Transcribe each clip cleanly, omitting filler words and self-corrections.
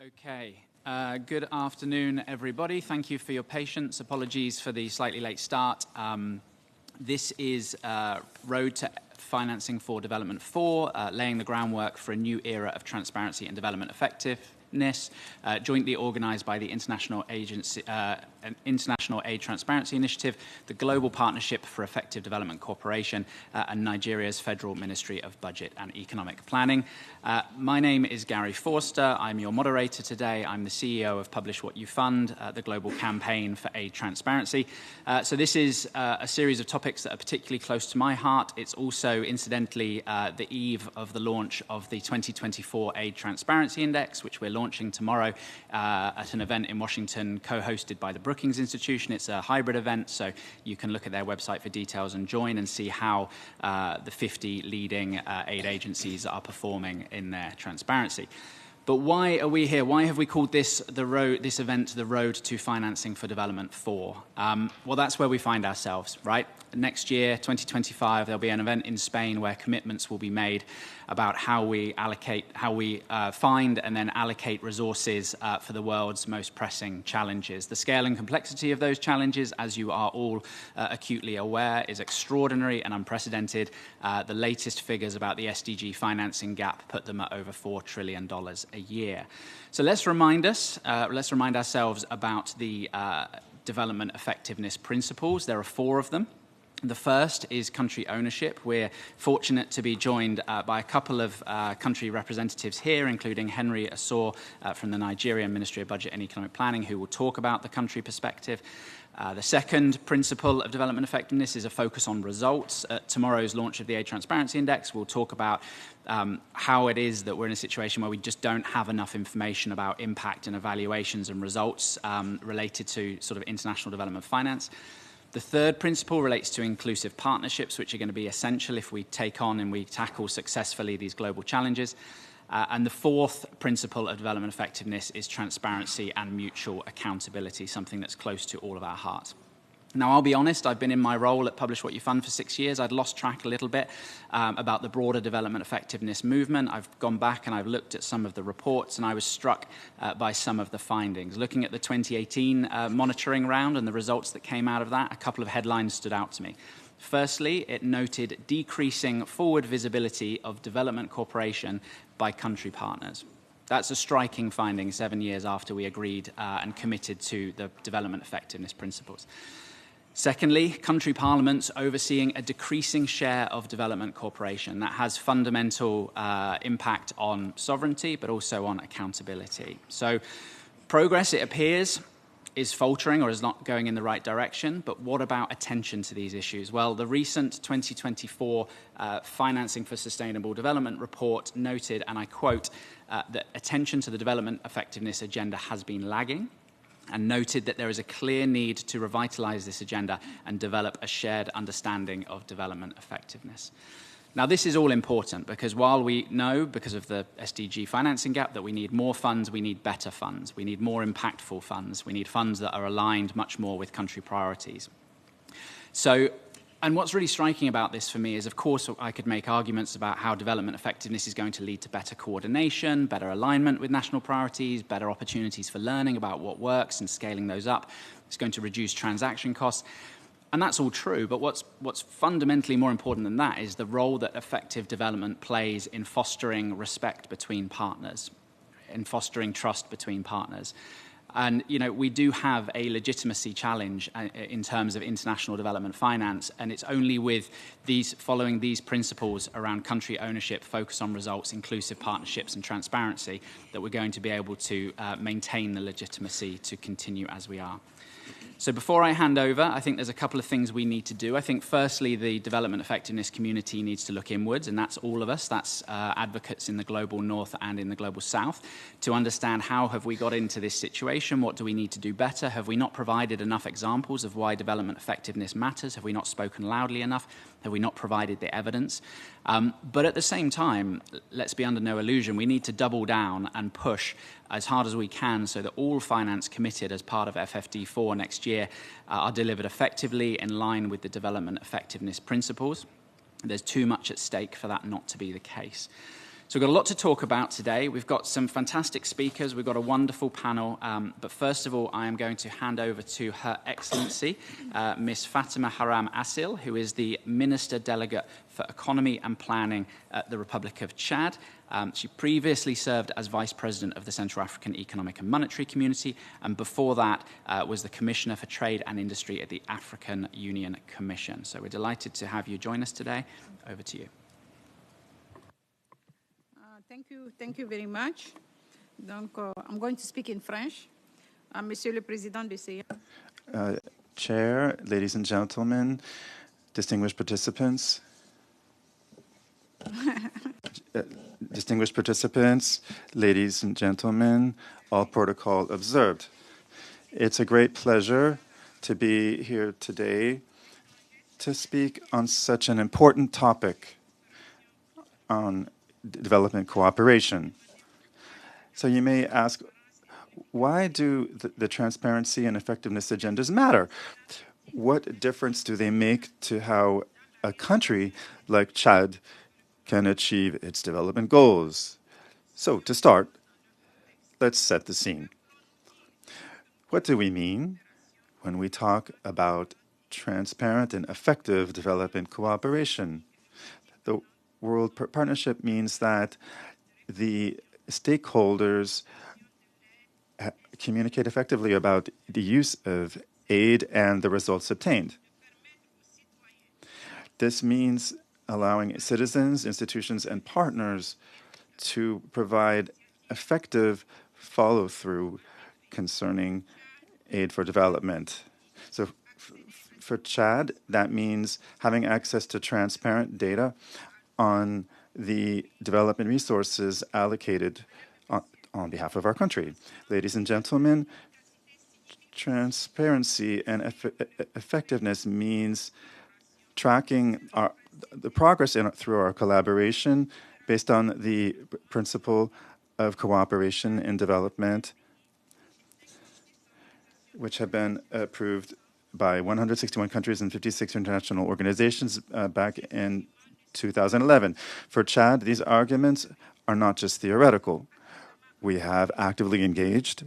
Okay. Good afternoon, everybody. Thank you for your patience. Apologies for the slightly late start. This is Road to Financing for Development 4, laying the groundwork for a new era of transparency and development effectiveness, jointly organized by the International Aid Transparency Initiative, the Global Partnership for Effective Development Corporation, and Nigeria's Federal Ministry of Budget and Economic Planning. My name is Gary Forster. I'm your moderator today. I'm the CEO of Publish What You Fund, the global campaign for aid transparency. So this is a series of topics that are particularly close to my heart. It's also, incidentally, the eve of the launch of the 2024 Aid Transparency Index, which we're launching tomorrow at an event in Washington co-hosted by the Brookings Institution. It's a hybrid event, so you can look at their website for details and join and see how the 50 leading aid agencies are performing in their transparency. But why are we here? Why have we called this event the Road to Financing for Development 4? Well, that's where we find ourselves, right? Next year, 2025, there'll be an event in Spain where commitments will be made about how we find and then allocate resources for the world's most pressing challenges. The scale and complexity of those challenges, as you are all acutely aware, is extraordinary and unprecedented. The latest figures about the SDG financing gap put them at over $4 trillion a year. So let's remind ourselves about the development effectiveness principles. There are 4 of them. The first is country ownership. We're fortunate to be joined by a couple of country representatives here, including Henry Asor from the Nigerian Ministry of Budget and Economic Planning, who will talk about the country perspective. The second principle of development effectiveness is a focus on results. At tomorrow's launch of the Aid Transparency Index, we'll talk about how it is that we're in a situation where we just don't have enough information about impact and evaluations and results related to sort of international development finance. The third principle relates to inclusive partnerships, which are going to be essential if we take on and we tackle successfully these global challenges. And the fourth principle of development effectiveness is transparency and mutual accountability, something that's close to all of our hearts. Now, I'll be honest, I've been in my role at Publish What You Fund for 6 years. I'd lost track a little bit about the broader development effectiveness movement. I've gone back and I've looked at some of the reports, and I was struck by some of the findings. Looking at the 2018 monitoring round and the results that came out of that, a couple of headlines stood out to me. Firstly, it noted decreasing forward visibility of development cooperation by country partners. That's a striking finding 7 years after we agreed and committed to the development effectiveness principles. Secondly, country parliaments overseeing a decreasing share of development cooperation. That has fundamental impact on sovereignty, but also on accountability. So progress, it appears, is faltering or is not going in the right direction. But what about attention to these issues? Well, the recent 2024 Financing for Sustainable Development report noted, and I quote, that attention to the development effectiveness agenda has been lagging, and noted that there is a clear need to revitalize this agenda and develop a shared understanding of development effectiveness. Now, this is all important because while we know, because of the SDG financing gap, that we need more funds, we need better funds, we need more impactful funds, we need funds that are aligned much more with country priorities. And what's really striking about this for me is, of course, I could make arguments about how development effectiveness is going to lead to better coordination, better alignment with national priorities, better opportunities for learning about what works and scaling those up. It's going to reduce transaction costs. And that's all true, but what's fundamentally more important than that is the role that effective development plays in fostering respect between partners, in fostering trust between partners. And, you know, we do have a legitimacy challenge in terms of international development finance, and it's only with following these principles around country ownership, focus on results, inclusive partnerships and transparency that we're going to be able to maintain the legitimacy to continue as we are. So before I hand over, I think there's a couple of things we need to do. I think, firstly, the development effectiveness community needs to look inwards, and that's all of us. That's advocates in the global north and in the global south, to understand how have we got into this situation, what do we need to do better, have we not provided enough examples of why development effectiveness matters, have we not spoken loudly enough, have we not provided the evidence. But at the same time, let's be under no illusion, we need to double down and push as hard as we can so that all finance committed as part of FfD4 next year are delivered effectively in line with the development effectiveness principles. There's too much at stake for that not to be the case. So we've got a lot to talk about today. We've got some fantastic speakers. We've got a wonderful panel. But first of all, I am going to hand over to Her Excellency, Ms. Fatima Haram Assil, who is the Minister Delegate for Economy and Planning at the Republic of Chad. She previously served as Vice President of the Central African Economic and Monetary Community, and before that was the Commissioner for Trade and Industry at the African Union Commission. So we're delighted to have you join us today. Over to you. Thank you very much. Donc, I'm going to speak in French. Monsieur le Président de CA. Chair, ladies and gentlemen, distinguished participants, ladies and gentlemen, all protocol observed. It's a great pleasure to be here today to speak on such an important topic on development cooperation. So you may ask, why do the transparency and effectiveness agendas matter? What difference do they make to how a country like Chad can achieve its development goals? So to start, let's set the scene. What do we mean when we talk about transparent and effective development cooperation? The World Partnership means that the stakeholders communicate effectively about the use of aid and the results obtained. This means allowing citizens, institutions, and partners to provide effective follow-through concerning aid for development. So for Chad, that means having access to transparent data on the development resources allocated on behalf of our country. Ladies and gentlemen, transparency and effectiveness means tracking the progress through our collaboration based on the principle of cooperation in development, which have been approved by 161 countries and 56 international organizations back in 2011. For Chad, these arguments are not just theoretical. We have actively engaged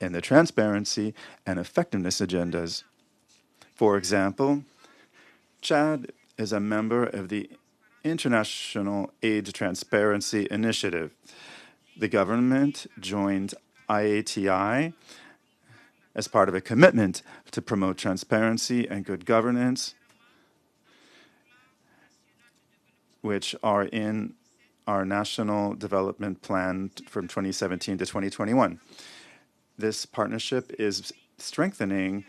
in the transparency and effectiveness agendas. For example, Chad is a member of the International Aid Transparency Initiative. The government joined IATI as part of a commitment to promote transparency and good governance, which are in our National Development Plan from 2017 to 2021. This partnership is strengthening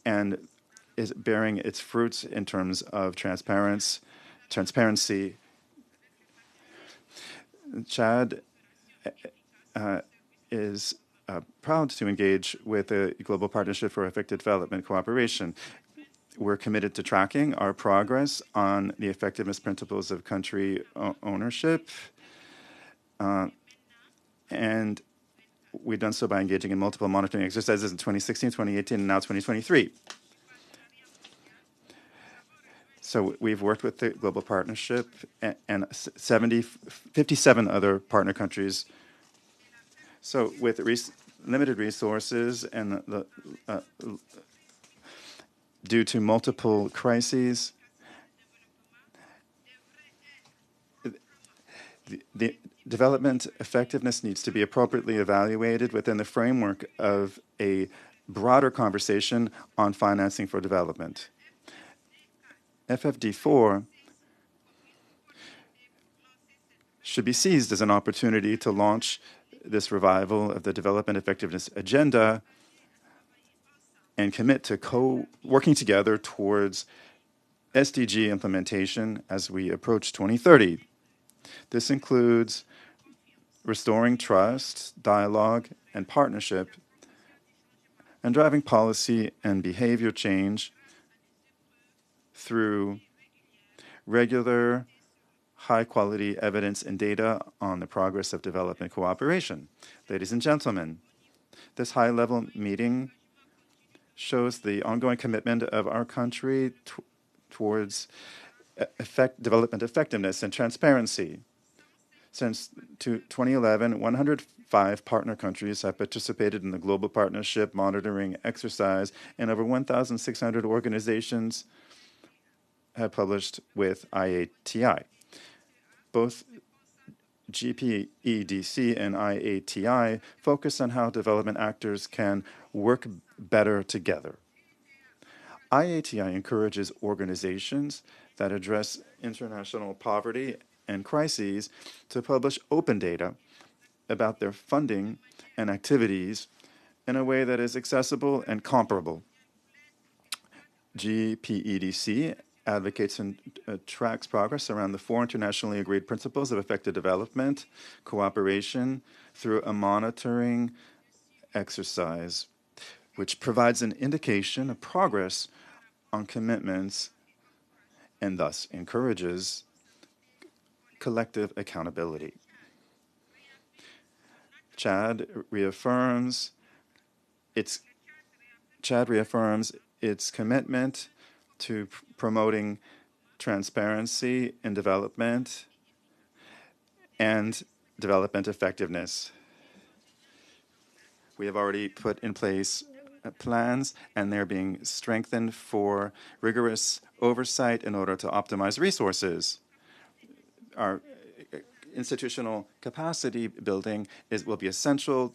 and is bearing its fruits in terms of transparency. Chad is proud to engage with the Global Partnership for Effective Development Cooperation. We're committed to tracking our progress on the effectiveness principles of country ownership, and we've done so by engaging in multiple monitoring exercises in 2016, 2018, and now 2023. So we've worked with the Global Partnership and 57 other partner countries. So with limited resources and due to multiple crises, the development effectiveness needs to be appropriately evaluated within the framework of a broader conversation on financing for development. FfD4 should be seized as an opportunity to launch this revival of the development effectiveness agenda and commit to working together towards SDG implementation as we approach 2030. This includes restoring trust, dialogue, and partnership, and driving policy and behavior change through regular, high-quality evidence and data on the progress of development cooperation. Ladies and gentlemen, this high-level meeting shows the ongoing commitment of our country towards development effectiveness and transparency. Since 2011, 105 partner countries have participated in the Global Partnership Monitoring Exercise, and over 1,600 organizations have published with IATI. Both GPEDC and IATI focus on how development actors can work better together. IATI encourages organizations that address international poverty and crises to publish open data about their funding and activities in a way that is accessible and comparable. GPEDC advocates and tracks progress around the 4 internationally agreed principles of effective development, cooperation, through a monitoring exercise, which provides an indication of progress on commitments and thus encourages collective accountability. Chad reaffirms its commitment to promoting transparency in development and development effectiveness. We have already put in place plans, and they're being strengthened for rigorous oversight in order to optimize resources. Our institutional capacity building will be essential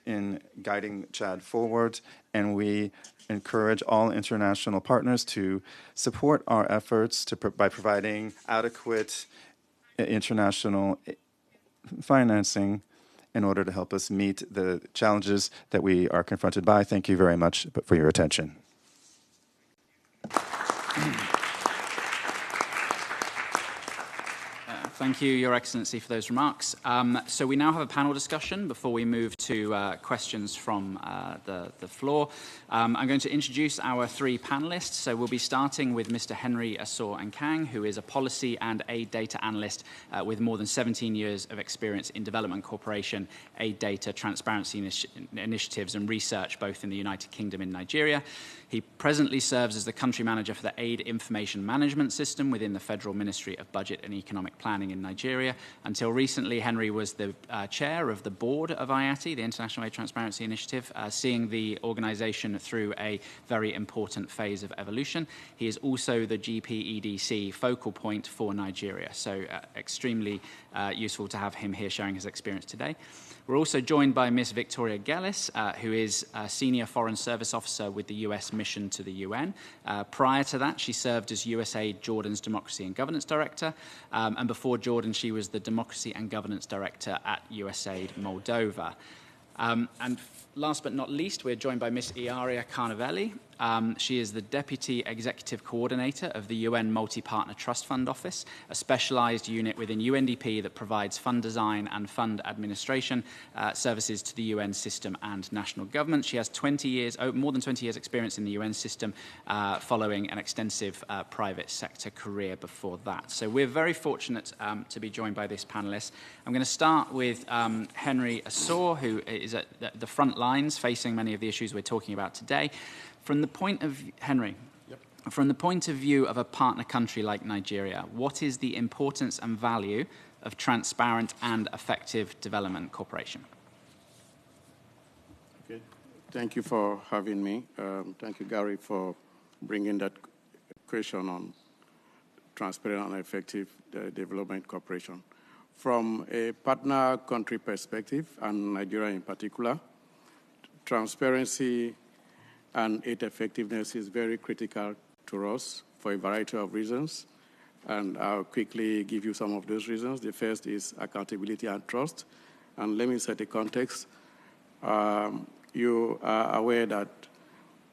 in guiding Chad forward, and we encourage all international partners to support our efforts by providing adequate international financing in order to help us meet the challenges that we are confronted by. Thank you very much for your attention. Thank you, Your Excellency, for those remarks. So we now have a panel discussion before we move to questions from the floor. I'm going to introduce our 3 panelists. So we'll be starting with Mr. Henry Assor-Nkang, who is a policy and aid data analyst with more than 17 years of experience in development cooperation, aid data, transparency initiatives, and research, both in the United Kingdom and Nigeria. He presently serves as the country manager for the Aid Information Management System within the Federal Ministry of Budget and Economic Planning in Nigeria. Until recently, Henry was the chair of the board of IATI, the International Aid Transparency Initiative, seeing the organization through a very important phase of evolution. He is also the GPEDC focal point for Nigeria, so extremely useful to have him here sharing his experience today. We're also joined by Ms. Victoria Gellis, who is a senior foreign service officer with the U.S. mission to the UN. Prior to that, she served as USAID Jordan's Democracy and Governance Director, and before Jordan, she was the Democracy and Governance Director at USAID Moldova. And last but not least, we're joined by Ms. Iaria Carnavelli. She is the Deputy Executive Coordinator of the UN Multi-Partner Trust Fund Office, a specialized unit within UNDP that provides fund design and fund administration services to the UN system and national governments. She has more than 20 years experience in the UN system, following an extensive private sector career before that. So we're very fortunate to be joined by this panelist. I'm going to start with Henry Assor, who is at the front lines facing many of the issues we're talking about today. From the point of Henry, from the point of view of a partner country like Nigeria, what is the importance and value of transparent and effective development cooperation? Okay. Thank you for having me. Thank you, Gary, for bringing that question on transparent and effective development cooperation. From a partner country perspective, and Nigeria in particular, transparency and its effectiveness is very critical to us for a variety of reasons. And I'll quickly give you some of those reasons. The first is accountability and trust. And let me set the context. You are aware that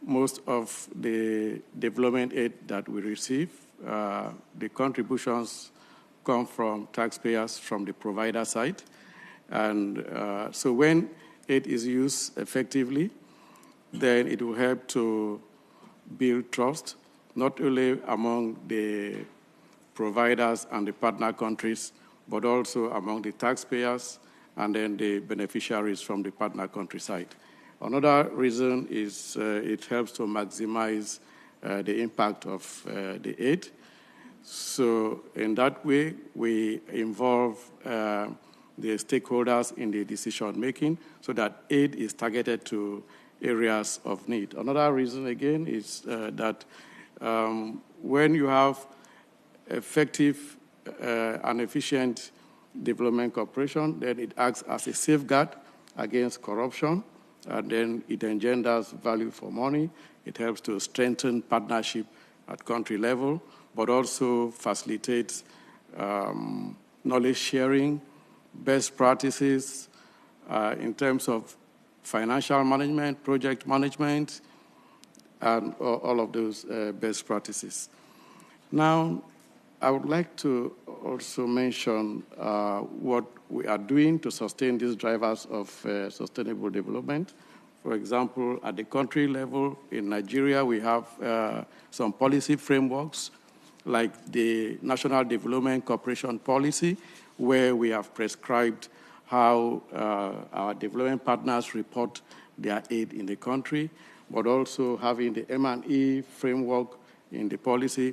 most of the development aid that we receive, the contributions come from taxpayers from the provider side. And so when aid is used effectively, then it will help to build trust, not only among the providers and the partner countries, but also among the taxpayers and then the beneficiaries from the partner country side. Another reason is it helps to maximize the impact of the aid. So in that way, we involve the stakeholders in the decision making so that aid is targeted to areas of need. Another reason, again, is that when you have effective and efficient development cooperation, then it acts as a safeguard against corruption, and then it engenders value for money. It helps to strengthen partnership at country level, but also facilitates knowledge sharing, best practices in terms of financial management, project management, and all of those best practices. Now, I would like to also mention what we are doing to sustain these drivers of sustainable development. For example, at the country level in Nigeria, we have some policy frameworks like the National Development Cooperation Policy, where we have prescribed how our development partners report their aid in the country, but also having the M&E framework in the policy.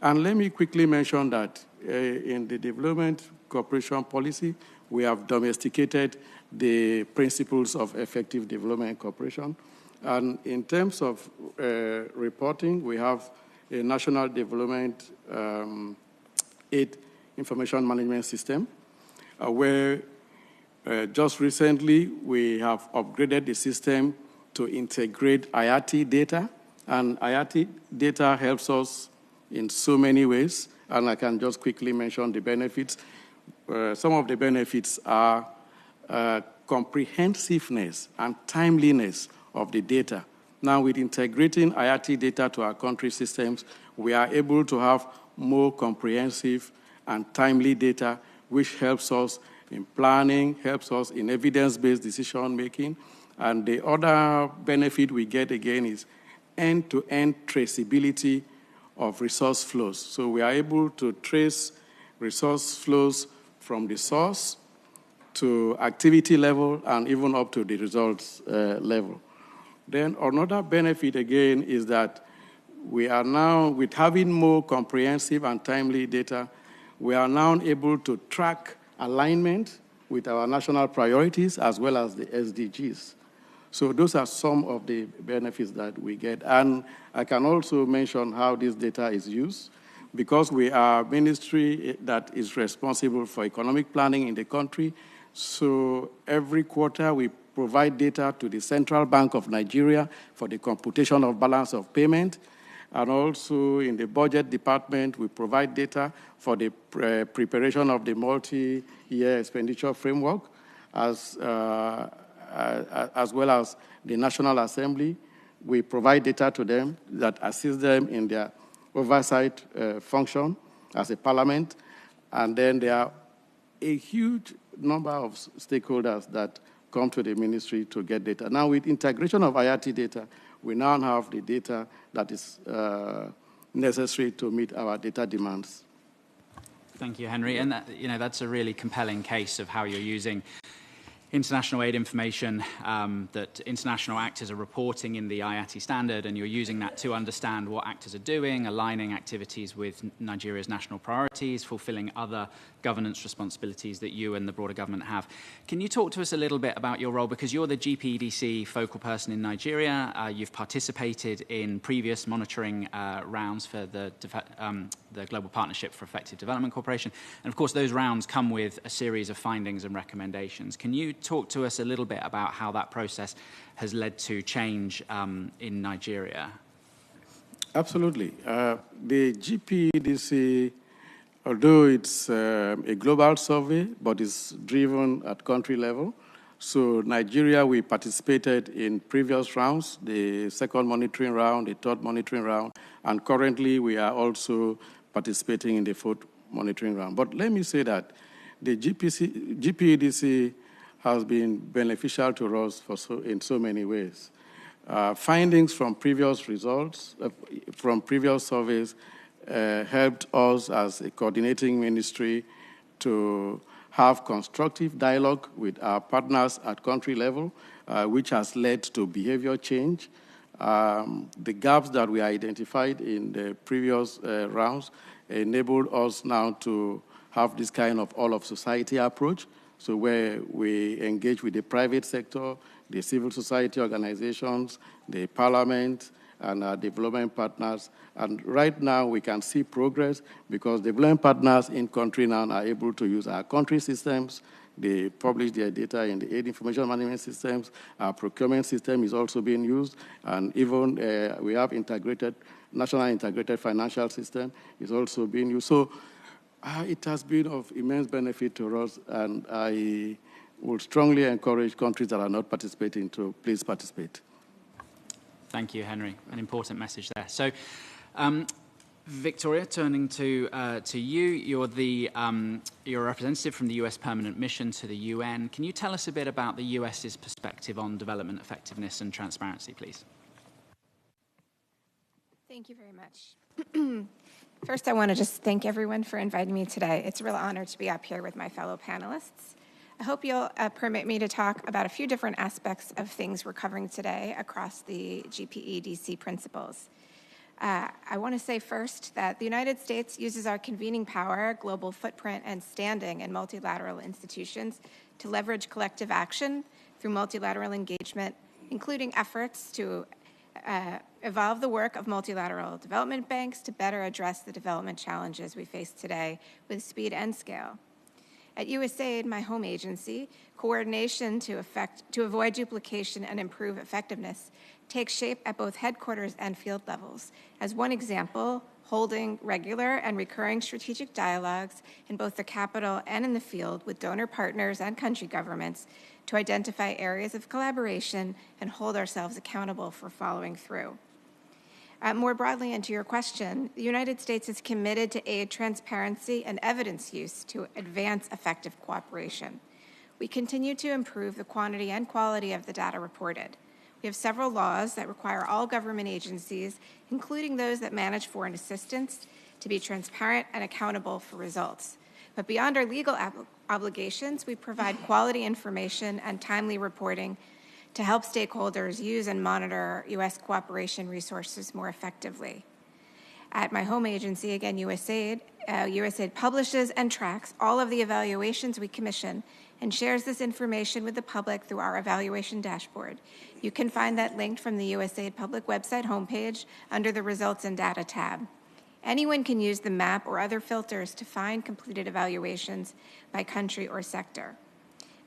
And let me quickly mention that in the development cooperation policy, we have domesticated the principles of effective development cooperation. And in terms of reporting, we have a national development aid information management system, where just recently we have upgraded the system to integrate IATI data. And IATI data helps us in so many ways, and I can just quickly mention the benefits. Some of the benefits are comprehensiveness and timeliness of the data. Now, with integrating IATI data to our country systems, we are able to have more comprehensive and timely data, which helps us in planning, helps us in evidence-based decision-making. And the other benefit we get, again, is end-to-end traceability of resource flows. So we are able to trace resource flows from the source to activity level and even up to the results level. Then another benefit, again, is that we are now, with having more comprehensive and timely data, we are now able to track alignment with our national priorities as well as the SDGs. So those are some of the benefits that we get. And I can also mention how this data is used. Because we are a ministry that is responsible for economic planning in the country, so every quarter we provide data to the Central Bank of Nigeria for the computation of balance of payment. And also in the budget department, we provide data for the preparation of the multi-year expenditure framework, as well as the National Assembly. We provide data to them that assist them in their oversight function as a parliament. And then there are a huge number of stakeholders that come to the ministry to get data. Now, with integration of IATI data, we now have the data that is necessary to meet our data demands. Thank you, Henry. And that's a really compelling case of how you're using international aid information that international actors are reporting in the IATI standard, and you're using that to understand what actors are doing, aligning activities with Nigeria's national priorities, fulfilling other governance responsibilities that you and the broader government have. Can you talk to us a little bit about your role? Because you're the GPEDC focal person in Nigeria. You've participated in previous monitoring rounds for the Global Partnership for Effective Development Cooperation. And of course, those rounds come with a series of findings and recommendations. Can you talk to us a little bit about how that process has led to change in Nigeria? Absolutely. The GPEDC, although it's a global survey, but it's driven at country level. So Nigeria, we participated in previous rounds, the second monitoring round, the third monitoring round, and currently we are also participating in the fourth monitoring round. But let me say that the GPEDC has been beneficial to us in so many ways. Findings from previous results, from previous surveys, helped us as a coordinating ministry to have constructive dialogue with our partners at country level, which has led to behavior change. The gaps that we identified in the previous rounds enabled us now to have this kind of all-of-society approach So where we engage with the private sector, the civil society organizations, the parliament, and our development partners. And right now we can see progress because development partners in country now are able to use our country systems. They publish their data in the aid information management systems. Our procurement system is also being used. And even we have national integrated financial system is also being used. So it has been of immense benefit to us, and I would strongly encourage countries that are not participating to please participate. Thank you, Henry. An important message there. So, Victoria, turning to you, you're a representative from the U.S. Permanent Mission to the UN. Can you tell us a bit about the U.S.'s perspective on development effectiveness and transparency, please? Thank you very much. First, I want to just thank everyone for inviting me today. It's a real honor to be up here with my fellow panelists. I hope you'll permit me to talk about a few different aspects of things we're covering today across the GPEDC principles. I want to say first that the United States uses our convening power, global footprint, and standing in multilateral institutions to leverage collective action through multilateral engagement, including efforts to evolve the work of multilateral development banks to better address the development challenges we face today with speed and scale. At USAID, my home agency, coordination to avoid duplication and improve effectiveness takes shape at both headquarters and field levels. As one example, holding regular and recurring strategic dialogues in both the capital and in the field with donor partners and country governments to identify areas of collaboration and hold ourselves accountable for following through. More broadly, and to your question, the United States is committed to aid transparency and evidence use to advance effective cooperation. We continue to improve the quantity and quality of the data reported. We have several laws that require all government agencies, including those that manage foreign assistance, to be transparent and accountable for results. But beyond our legal obligations, we provide quality information and timely reporting to help stakeholders use and monitor U.S. cooperation resources more effectively. At my home agency, again, USAID, USAID publishes and tracks all of the evaluations we commission and shares this information with the public through our evaluation dashboard. You can find that linked from the USAID public website homepage under the Results and Data tab. Anyone can use the map or other filters to find completed evaluations by country or sector.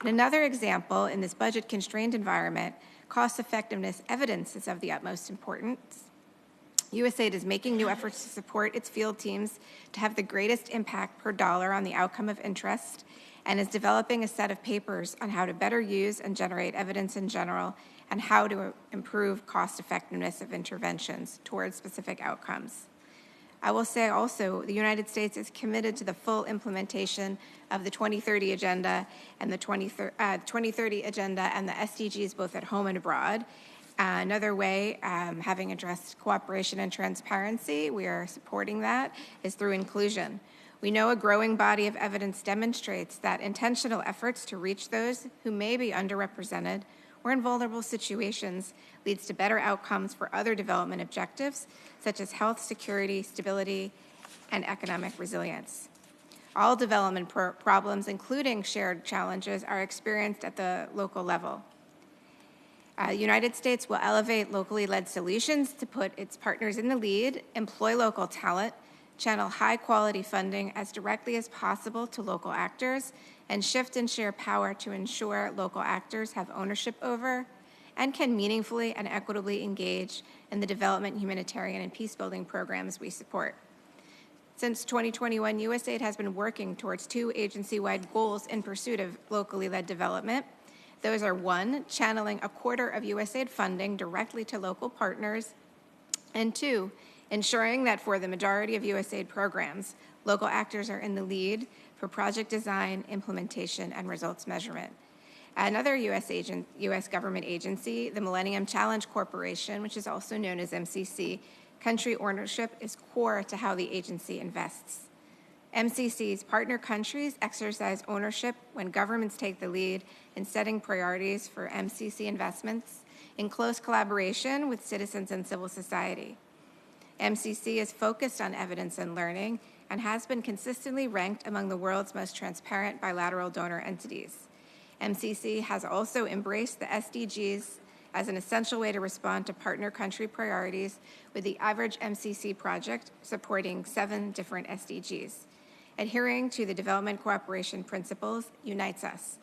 And another example, in this budget-constrained environment, cost-effectiveness evidence is of the utmost importance. USAID is making new efforts to support its field teams to have the greatest impact per dollar on the outcome of interest, and is developing a set of papers on how to better use and generate evidence in general and how to improve cost-effectiveness of interventions towards specific outcomes. I will say also the United States is committed to the full implementation of the 2030 Agenda and the 2030 Agenda and the SDGs both at home and abroad. Another way, having addressed cooperation and transparency, we are supporting that, is through inclusion. We know a growing body of evidence demonstrates that intentional efforts to reach those who may be underrepresented or in vulnerable situations leads to better outcomes for other development objectives, such as health, security, stability, and economic resilience. All development problems, including shared challenges, are experienced at the local level. The United States will elevate locally led solutions to put its partners in the lead, employ local talent, channel high-quality funding as directly as possible to local actors, and shift and share power to ensure local actors have ownership over and can meaningfully and equitably engage in the development, humanitarian, and peace-building programs we support. Since 2021, USAID has been working towards two agency-wide goals in pursuit of locally led development. Those are, one, channeling a quarter of USAID funding directly to local partners, and two, ensuring that for the majority of USAID programs, local actors are in the lead for project design, implementation, and results measurement. Another U.S. government agency, the Millennium Challenge Corporation, which is also known as MCC, country ownership is core to how the agency invests. MCC's partner countries exercise ownership when governments take the lead in setting priorities for MCC investments in close collaboration with citizens and civil society. MCC is focused on evidence and learning and has been consistently ranked among the world's most transparent bilateral donor entities. MCC has also embraced the SDGs as an essential way to respond to partner country priorities, with the average MCC project supporting 7 different SDGs. Adhering to the development cooperation principles unites us.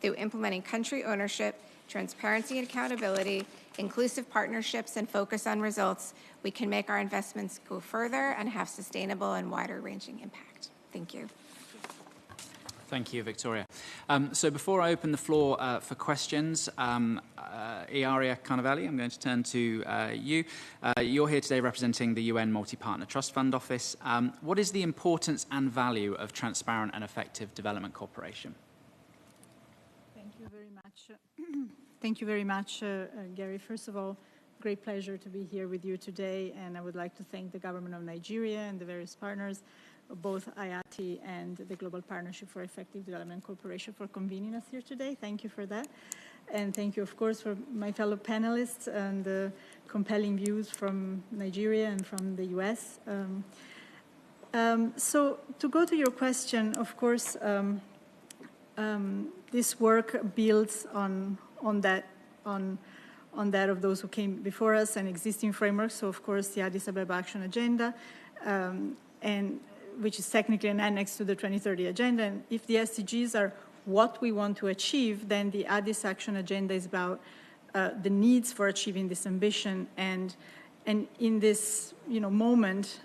Through implementing country ownership, transparency and accountability, inclusive partnerships, and focus on results, we can make our investments go further and have sustainable and wider-ranging impact. Thank you. Thank you, Victoria. So before I open the floor for questions, Ilaria Carnavalli, I'm going to turn to you. You're here today representing the UN Multi-Partner Trust Fund Office. What is the importance and value of transparent and effective development cooperation? Thank you very much. Thank you very much, Gary. First of all, great pleasure to be here with you today, and I would like to thank the government of Nigeria and the various partners, both IATI and the Global Partnership for Effective Development Cooperation, for convening us here today. Thank you for that. And thank you, of course, for my fellow panelists and the compelling views from Nigeria and from the US. So to go to your question, of course, this work builds on that of those who came before us and existing frameworks. So, of course, the Addis Ababa Action Agenda, and which is technically an annex to the 2030 Agenda. And if the SDGs are what we want to achieve, then the Addis Action Agenda is about the needs for achieving this ambition. And in this moment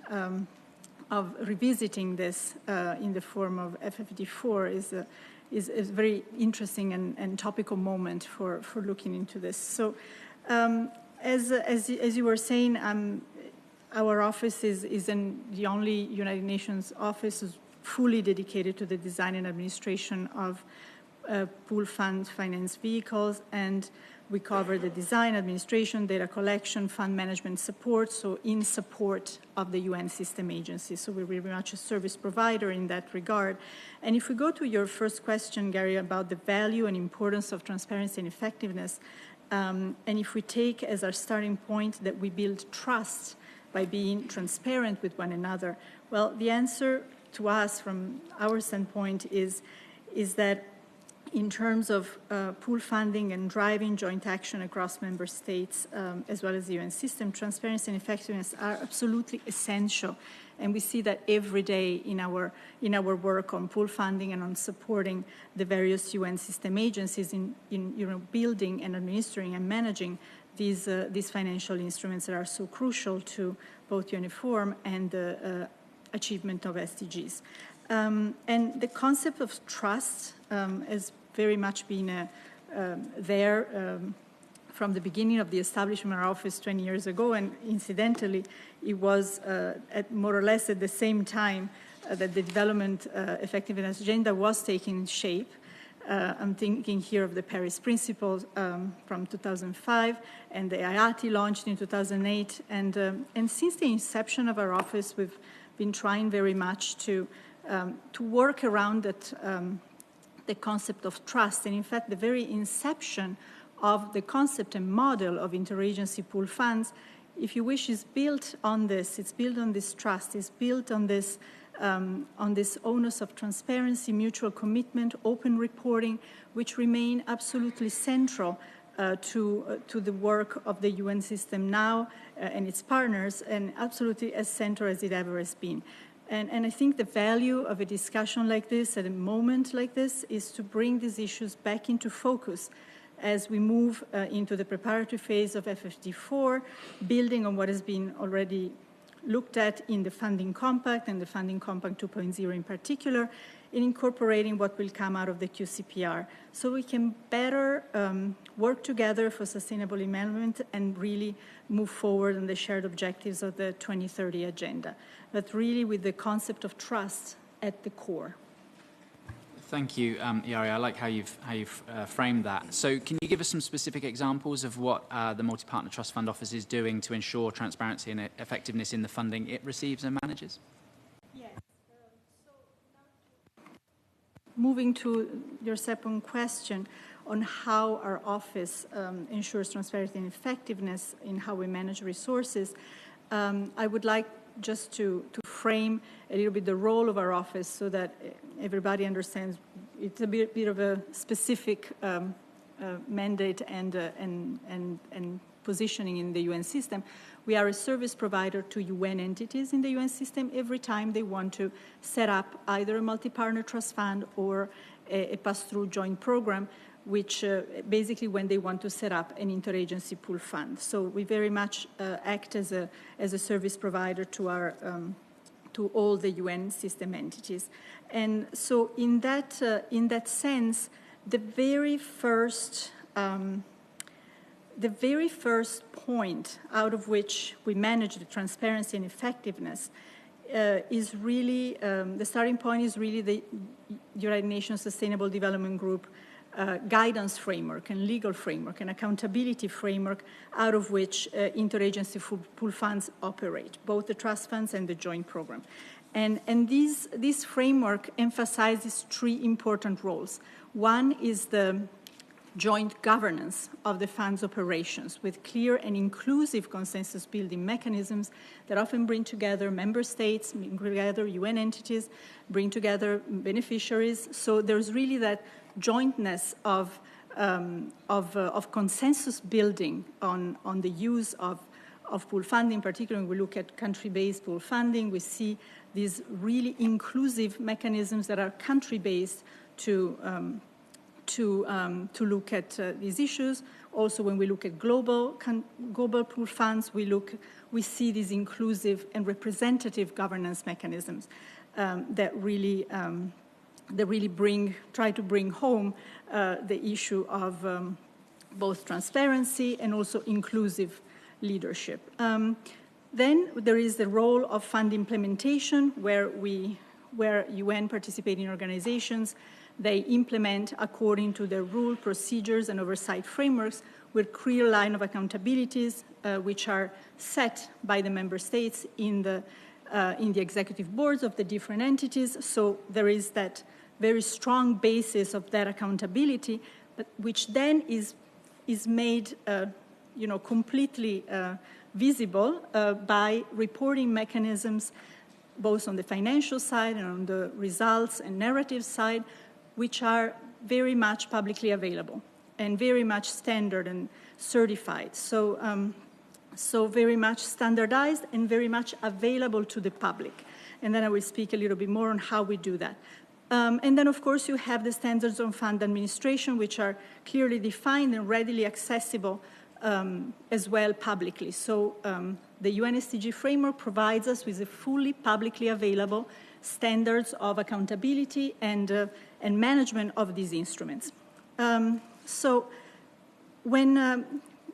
of revisiting this in the form of FfD4 is a very interesting and topical moment for looking into this. So as you were saying, our office is the only United Nations office fully dedicated to the design and administration of pool fund finance vehicles, and we cover the design, administration, data collection, fund management support, so in support of the UN system agencies. So we're very much a service provider in that regard. And if we go to your first question, Gary, about the value and importance of transparency and effectiveness, and if we take as our starting point that we build trust by being transparent with one another, well, the answer to us from our standpoint is that in terms of pool funding and driving joint action across member states, as well as the UN system, transparency and effectiveness are absolutely essential. And we see that every day in our work on pool funding and on supporting the various UN system agencies in building and administering and managing these financial instruments that are so crucial to both uniform and the achievement of SDGs. And the concept of trust has very much been there from the beginning of the establishment of our office 20 years ago, and incidentally, it was at more or less at the same time that the development effectiveness agenda was taking shape. I'm thinking here of the Paris Principles from 2005, and the IATI launched in 2008. And since the inception of our office, we've been trying very much to work around that, the concept of trust. And in fact, the very inception of the concept and model of interagency pool funds, if you wish, is built on this. It's built on this trust. It's built on this onus of transparency, mutual commitment, open reporting, which remain absolutely central to the work of the UN system now and its partners, and absolutely as central as it ever has been. And I think the value of a discussion like this at a moment like this is to bring these issues back into focus as we move into the preparatory phase of FfD4, building on what has been already looked at in the Funding Compact and the Funding Compact 2.0 in particular, in incorporating what will come out of the QCPR, so we can better work together for sustainable development and really move forward on the shared objectives of the 2030 Agenda, but really with the concept of trust at the core. Thank you, Ilaria. I like how you've framed that. So can you give us some specific examples of what the Multi-Partner Trust Fund Office is doing to ensure transparency and effectiveness in the funding it receives and manages? Yes. So now moving to your second question on how our office ensures transparency and effectiveness in how we manage resources, I would like just to frame a little bit the role of our office so that everybody understands it's a bit of a specific mandate and positioning in the UN system. We are a service provider to UN entities in the UN system every time they want to set up either a multi-partner trust fund or a pass-through joint program, which basically when they want to set up an interagency pool fund. So we very much act as a service provider to our to all the UN system entities. And so in that sense, the very first point out of which we manage the transparency and effectiveness is really, the starting point is really the United Nations Sustainable Development Group guidance framework and legal framework and accountability framework out of which interagency pool funds operate, both the trust funds and the joint program. And this framework emphasizes three important roles. One is the joint governance of the fund's operations with clear and inclusive consensus building mechanisms that often bring together member states, bring together UN entities, bring together beneficiaries. So there's really that jointness of consensus building on the use of pool funding. Particularly when we look at country-based pool funding, we see these really inclusive mechanisms that are country-based to look at these issues. Also, when we look at global pool funds, we see these inclusive and representative governance mechanisms that really try to bring home the issue of both transparency and also inclusive leadership. Then there is the role of fund implementation, where UN participating organizations, they implement according to their rule, procedures, and oversight frameworks with clear line of accountabilities, which are set by the member states in the executive boards of the different entities. So there is that very strong basis of that accountability, but which then is made, completely visible by reporting mechanisms, both on the financial side and on the results and narrative side, which are very much publicly available and very much standard and certified. So, so very much standardized and very much available to the public. And then I will speak a little bit more on how we do that. And then, of course, you have the standards on fund administration, which are clearly defined and readily accessible as well publicly. So the UN SDG framework provides us with a fully publicly available standards of accountability and management of these instruments. So when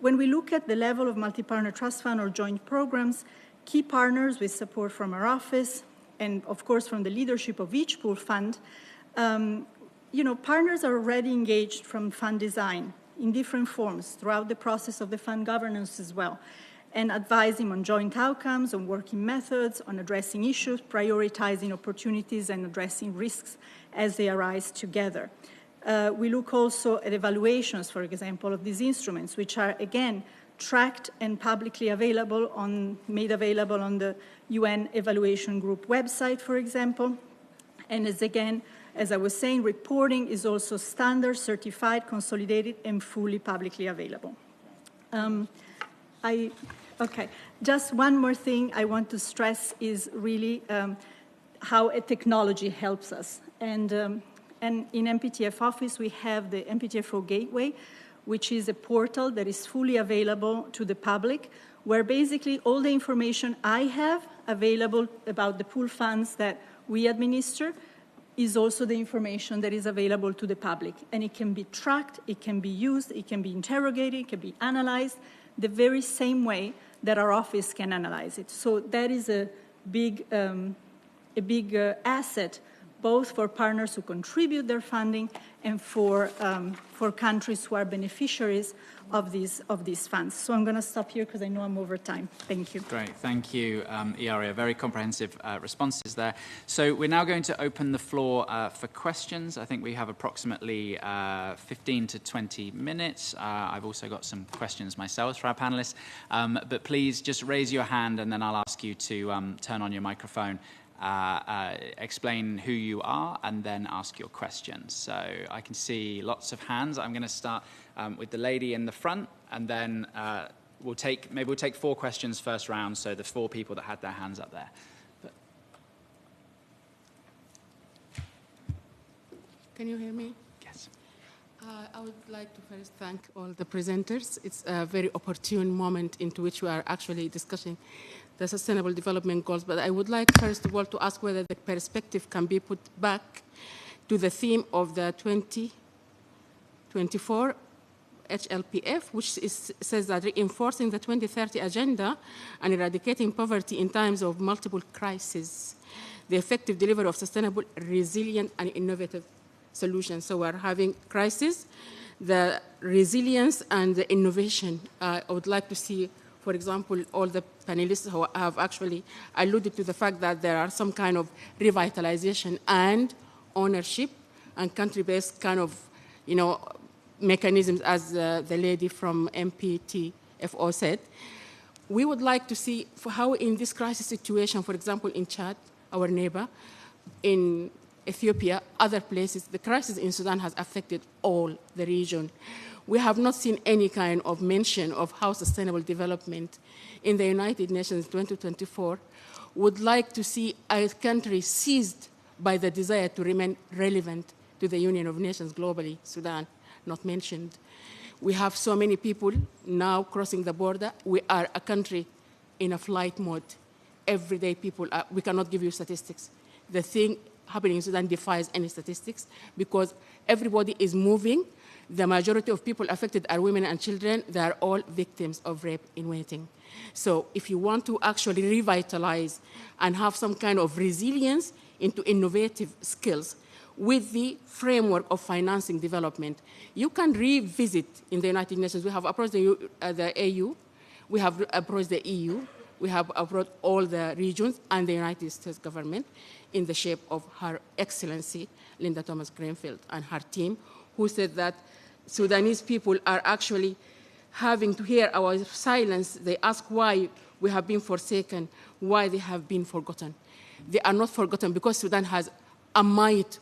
we look at the level of multi-partner trust fund or joint programs, key partners with support from our office and, of course, from the leadership of each pool fund, partners are already engaged from fund design in different forms throughout the process of the fund governance as well, and advising on joint outcomes, on working methods, on addressing issues, prioritizing opportunities, and addressing risks as they arise together. We look also at evaluations, for example, of these instruments, which are, again, tracked and publicly available, made available on the UN Evaluation Group website, for example. And as I was saying, reporting is also standard, certified, consolidated, and fully publicly available. Just one more thing I want to stress is really how a technology helps us. And in MPTF office, we have the MPTFO Gateway, which is a portal that is fully available to the public, where basically all the information I have available about the pool funds that we administer is also the information that is available to the public. And it can be tracked, it can be used, it can be interrogated, it can be analyzed the very same way that our office can analyze it. So that is a big asset both for partners who contribute their funding and for countries who are beneficiaries of these funds. So I'm going to stop here because I know I'm over time. Thank you. Great, thank you, Iaria. Very comprehensive responses there. So we're now going to open the floor for questions. I think we have approximately 15 to 20 minutes. I've also got some questions myself for our panelists. But please just raise your hand and then I'll ask you to turn on your microphone. Explain who you are and then ask your questions. So I can see lots of hands. I'm going to start with the lady in the front, and then we'll take 4 questions first round. So the 4 people that had their hands up there. Can you hear me? Yes. I would like to first thank all the presenters. It's a very opportune moment into which we are actually discussing the Sustainable Development Goals. But I would like, first of all, to ask whether the perspective can be put back to the theme of the 2024 HLPF, which says that reinforcing the 2030 agenda and eradicating poverty in times of multiple crises, the effective delivery of sustainable, resilient, and innovative solutions. So we're having crisis, the resilience, and the innovation. I would like to see, for example, all the panelists who have actually alluded to the fact that there are some kind of revitalization and ownership and country-based kind of, mechanisms, as the lady from FfD4 said. We would like to see how in this crisis situation, for example, in Chad, our neighbor, in Ethiopia, other places, the crisis in Sudan has affected all the region. We have not seen any kind of mention of how sustainable development in the United Nations 2024 would like to see a country seized by the desire to remain relevant to the Union of Nations globally, Sudan, not mentioned. We have so many people now crossing the border. We are a country in a flight mode. Everyday people, we cannot give you statistics. The thing happening in Sudan defies any statistics because everybody is moving. The majority of people affected are women and children. They are all victims of rape in waiting. So if you want to actually revitalize and have some kind of resilience into innovative skills with the framework of financing development, you can revisit in the United Nations. We have approached the AU, we have approached the EU, we have approached all the regions and the United States government in the shape of Her Excellency, Linda Thomas-Greenfield, and her team, who said that Sudanese people are actually having to hear our silence. They ask why we have been forsaken, why they have been forgotten. They are not forgotten because Sudan has a mite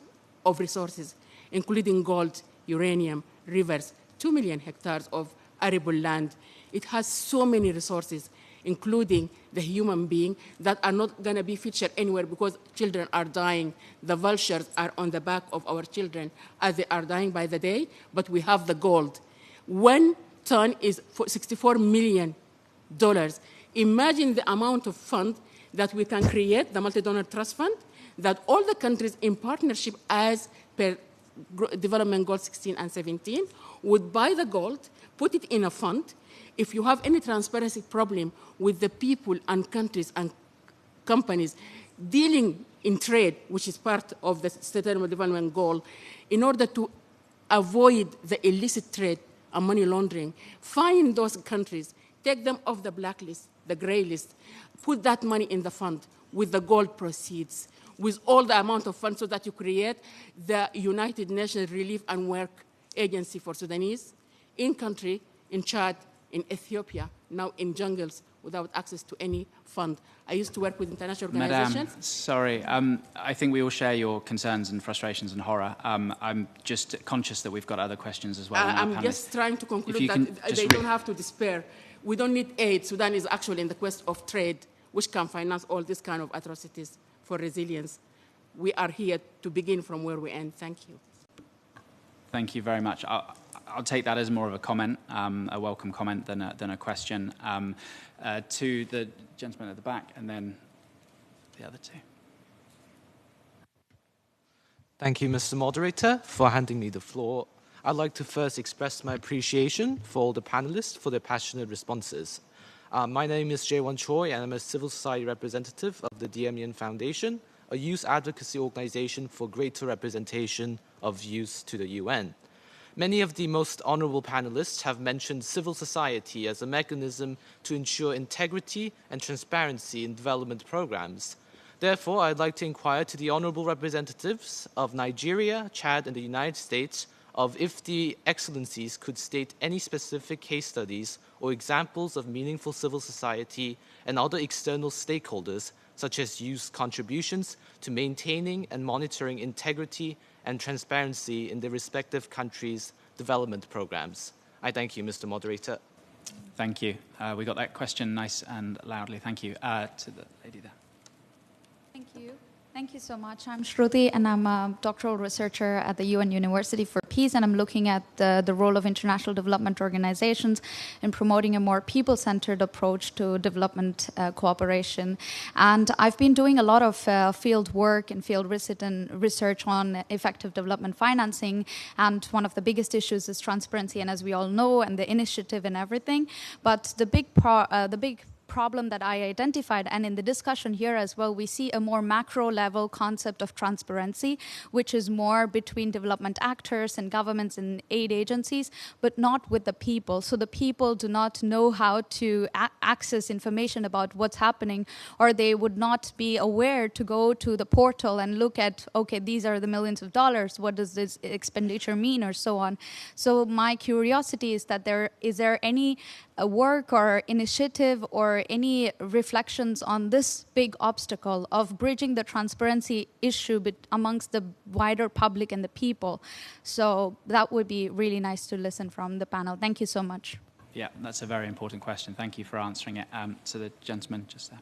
of resources, including gold, uranium, rivers, 2 million hectares of arable land. It has so many resources, including the human being, that are not going to be featured anywhere because children are dying. The vultures are on the back of our children as they are dying by the day, but we have the gold. 1 ton is $64 million. Imagine the amount of fund that we can create, the multi-donor trust fund, that all the countries in partnership as per Development Goals 16 and 17 would buy the gold, put it in a fund. If you have any transparency problem with the people and countries and companies dealing in trade, which is part of the Sustainable Development Goal, in order to avoid the illicit trade and money laundering, find those countries, take them off the blacklist, the gray list, put that money in the fund with the gold proceeds, with all the amount of funds so that you create the United Nations Relief and Work Agency for Sudanese in country, in Chad, in Ethiopia, now in jungles without access to any fund. I used to work with international organizations. Madam, sorry, I think we all share your concerns and frustrations and horror. I'm just conscious that we've got other questions as well. I'm just trying to conclude that they don't have to despair. We don't need aid. Sudan is actually in the quest of trade, which can finance all these kind of atrocities for resilience. We are here to begin from where we end. Thank you. Thank you very much. I'll take that as more of a comment, a welcome comment than a question. To the gentleman at the back and then the other two. Thank you, Mr. Moderator, for handing me the floor. I'd like to first express my appreciation for all the panelists for their passionate responses. My name is Jaewon Choi, and I'm a civil society representative of the Diem Yen Foundation, a youth advocacy organization for greater representation of youth to the UN. Many of the most honorable panelists have mentioned civil society as a mechanism to ensure integrity and transparency in development programs. Therefore, I'd like to inquire to the honorable representatives of Nigeria, Chad, and the United States of if the excellencies could state any specific case studies or examples of meaningful civil society and other external stakeholders, such as youth contributions to maintaining and monitoring integrity and transparency in their respective countries' development programs. I thank you, Mr. Moderator. Thank you. We got that question nice and loudly. Thank you. To the lady there. Thank you. Thank you so much. I'm Shruti, and I'm a doctoral researcher at the UN University for Peace, and I'm looking at the role of international development organizations in promoting a more people-centered approach to development cooperation. And I've been doing a lot of field work and field research on effective development financing, and one of the biggest issues is transparency, and as we all know, and the initiative and everything. But the big problem that I identified, and in the discussion here as well, we see a more macro level concept of transparency, which is more between development actors and governments and aid agencies, but not with the people. So the people do not know how to access information about what's happening, or they would not be aware to go to the portal and look at, okay, these are the millions of dollars, what does this expenditure mean, or so on. So my curiosity is that is there any work or initiative or any reflections on this big obstacle of bridging the transparency issue amongst the wider public and the people? So that would be really nice to listen from the panel. Thank you so much. Yeah, that's a very important question. Thank you for answering it. To the gentleman just there.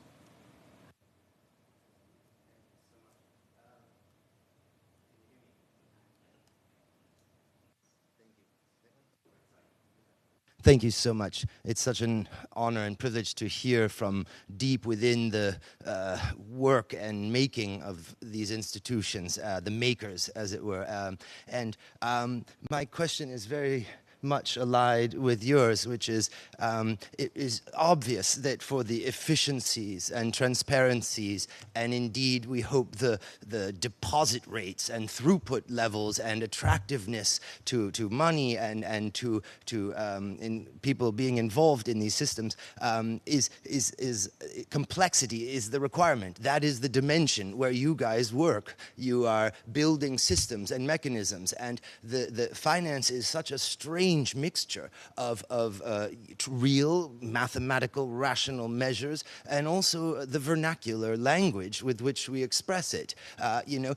Thank you so much. It's such an honor and privilege to hear from deep within the work and making of these institutions, the makers, as it were. My question is very much allied with yours, which is it is obvious that for the efficiencies and transparencies, and indeed we hope the deposit rates and throughput levels and attractiveness to money and to in people being involved in these systems is complexity is the requirement. That is the dimension where you guys work. You are building systems and mechanisms, and the finance is such a strange mixture of real mathematical rational measures and also the vernacular language with which we express it.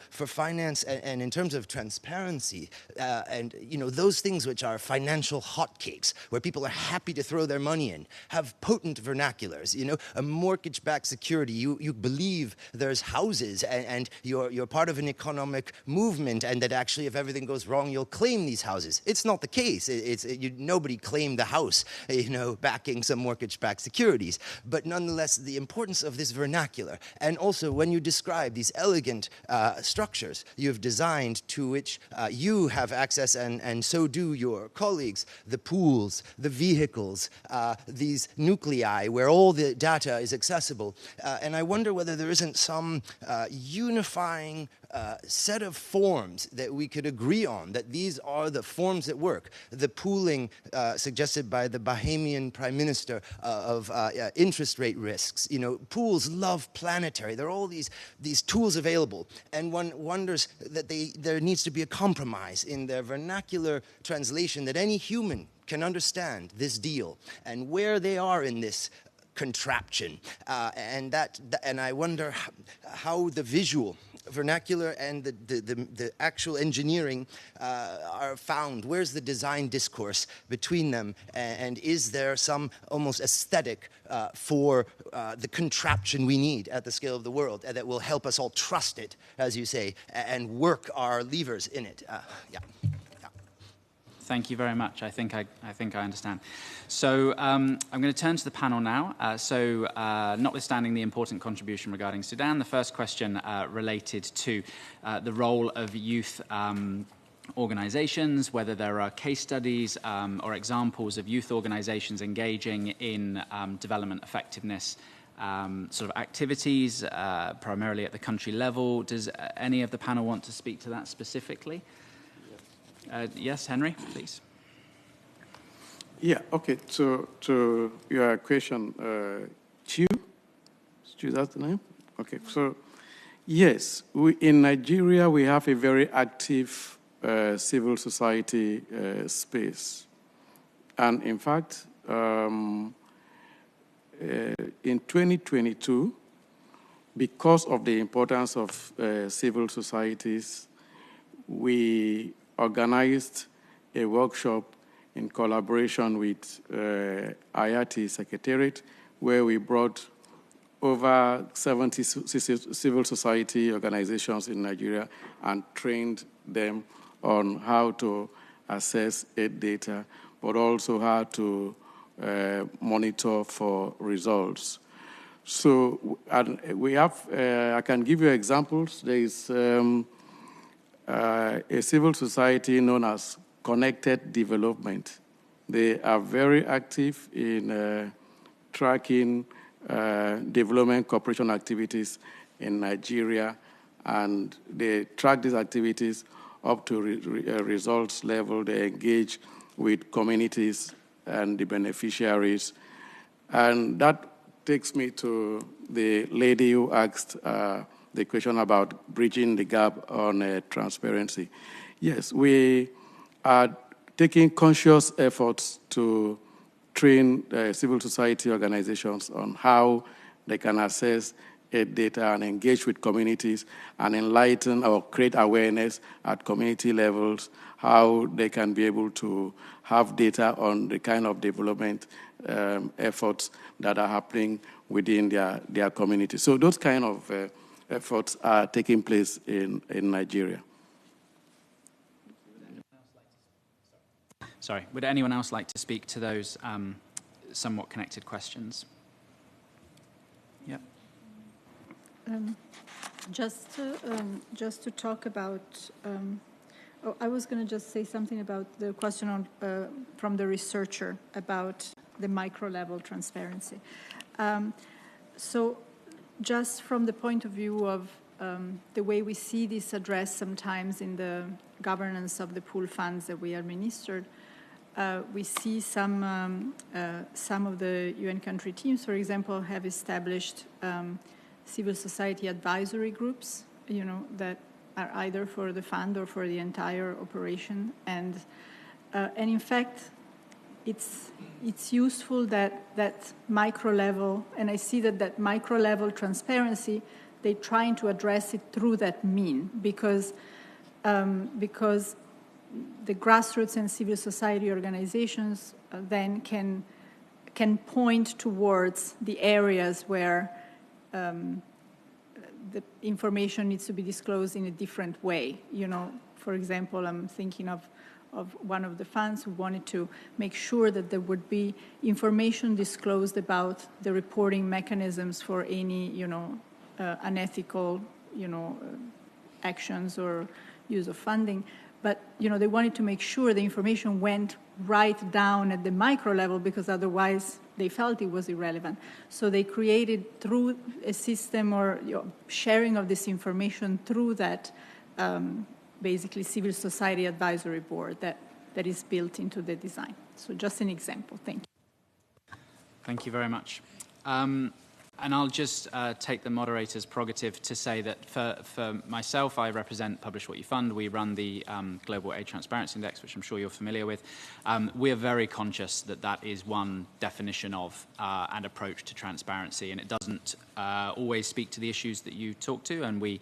For finance and in terms of transparency and those things which are financial hotcakes where people are happy to throw their money in have potent vernaculars. A mortgage-backed security, you believe there's houses and you're part of an economic movement, and that actually if everything goes wrong you'll claim these houses. It's not the case. Nobody claimed the house, backing some mortgage-backed securities. But nonetheless, the importance of this vernacular, and also when you describe these elegant structures you've designed to which you have access, and so do your colleagues, the pools, the vehicles, these nuclei where all the data is accessible. And I wonder whether there isn't some unifying set of forms that we could agree on, that these are the forms that work. The pooling suggested by the Bahamian Prime Minister of interest rate risks. Pools love planetary. There are all these tools available, and one wonders that there needs to be a compromise in their vernacular translation that any human can understand this deal and where they are in this contraption. And I wonder how the visual vernacular and the actual engineering are found. Where's the design discourse between them? And is there some almost aesthetic for the contraption we need at the scale of the world that will help us all trust it, as you say, and work our levers in it? Thank you very much. I think I understand. So I'm going to turn to the panel now. Notwithstanding the important contribution regarding Sudan, the first question related to the role of youth organizations, whether there are case studies or examples of youth organizations engaging in development effectiveness sort of activities, primarily at the country level. Does any of the panel want to speak to that specifically? Yes, Henry, please. Yeah, okay. So to your question, Chu, that's the name? Okay, so yes, in Nigeria, we have a very active civil society space. And in fact, in 2022, because of the importance of civil societies, we organized a workshop in collaboration with IATI Secretariat, where we brought over 70 civil society organizations in Nigeria and trained them on how to assess aid data, but also how to monitor for results. So we have, I can give you examples. There is a civil society known as Connected Development. They are very active in tracking development cooperation activities in Nigeria, and they track these activities up to results level. They engage with communities and the beneficiaries. And that takes me to the lady who asked the question about bridging the gap on transparency. Yes, we are taking conscious efforts to train civil society organizations on how they can assess aid data and engage with communities and enlighten or create awareness at community levels, how they can be able to have data on the kind of development efforts that are happening within their community. So those kind of efforts are taking place in Nigeria. Sorry, would anyone else like to speak to those somewhat connected questions? Yep. Just to talk about, I was going to just say something about the question on, from the researcher about the micro-level transparency. So just from the point of view of the way we see this addressed sometimes in the governance of the pool funds that we administered, we see some of the UN country teams, for example, have established civil society advisory groups, that are either for the fund or for the entire operation. And in fact, it's useful that micro level, and I see that micro level transparency, they're trying to address it through that mean, because the grassroots and civil society organizations then can point towards the areas where the information needs to be disclosed in a different way. For example, I'm thinking of one of the funds who wanted to make sure that there would be information disclosed about the reporting mechanisms for any, unethical, actions or use of funding. But, they wanted to make sure the information went right down at the micro level, because otherwise they felt it was irrelevant. So they created, through a system or sharing of this information through that basically civil society advisory board that is built into the design. So just an example. Thank you. Thank you very much. And I'll just take the moderator's prerogative to say that for myself, I represent Publish What You Fund. We run the Global Aid Transparency Index, which I'm sure you're familiar with. We are very conscious that is one definition of and approach to transparency, and it doesn't always speak to the issues that you talk to, and we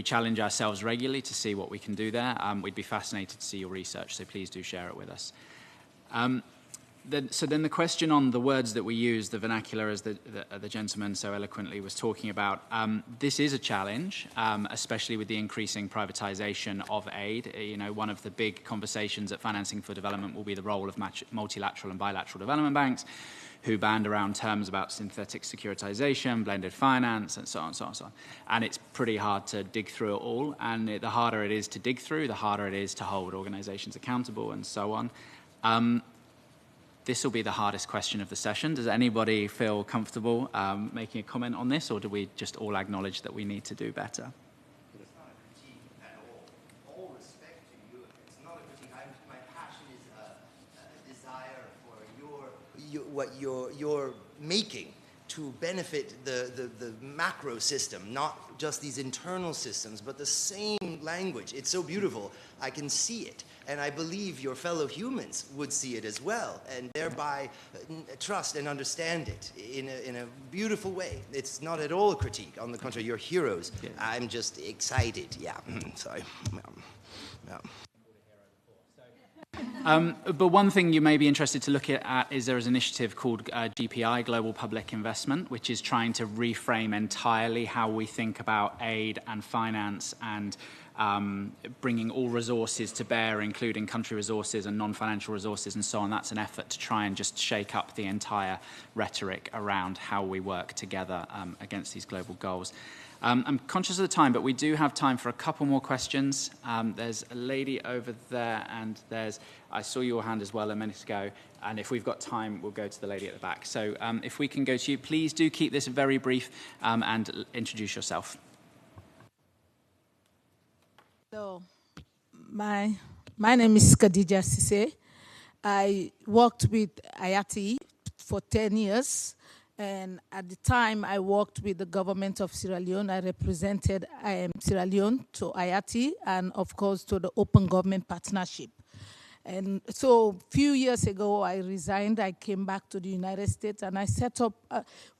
challenge ourselves regularly to see what we can do there. We'd be fascinated to see your research, so please do share it with us. So then the question on the words that we use, the vernacular, as the gentleman so eloquently was talking about, this is a challenge, especially with the increasing privatization of aid. One of the big conversations at Financing for Development will be the role of multilateral and bilateral development banks, who band around terms about synthetic securitization, blended finance, and so on, so on, so on. And it's pretty hard to dig through it all. And the harder it is to dig through, the harder it is to hold organizations accountable, and so on. this will be the hardest question of the session. Does anybody feel comfortable making a comment on this, or do we just all acknowledge that we need to do better? It's not a critique at all. All respect to you. It's not a critique. My passion is a desire for what you're making to benefit the macro system, not just these internal systems, but the same language. It's so beautiful. I can see it. And I believe your fellow humans would see it as well, and thereby trust and understand it in a beautiful way. It's not at all a critique. On the contrary, you're heroes. Yeah. I'm just excited. Yeah, sorry. Yeah. But one thing you may be interested to look at is there is an initiative called GPI, Global Public Investment, which is trying to reframe entirely how we think about aid and finance and bringing all resources to bear, including country resources and non-financial resources and so on. That's an effort to try and just shake up the entire rhetoric around how we work together against these global goals. I'm conscious of the time, but we do have time for a couple more questions. There's a lady over there, and I saw your hand as well a minute ago, and if we've got time, we'll go to the lady at the back. So if we can go to you, please do keep this very brief and introduce yourself. So, my name is Khadija Sise. I worked with IATI for 10 years. And at the time, I worked with the government of Sierra Leone. I represented Sierra Leone to IATI and, of course, to the Open Government Partnership. And so a few years ago, I resigned. I came back to the United States, and I set up,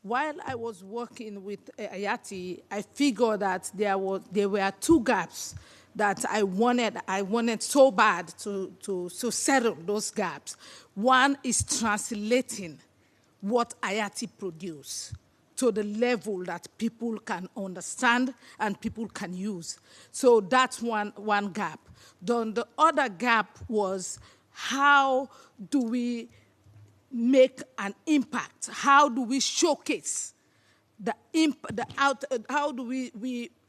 while I was working with IATI, I figured that there were two gaps that I wanted so bad to settle those gaps. One is translating what IATI produce to the level that people can understand and people can use. So that's one gap. Then the other gap was, how do we make an impact? How do we showcase the impact?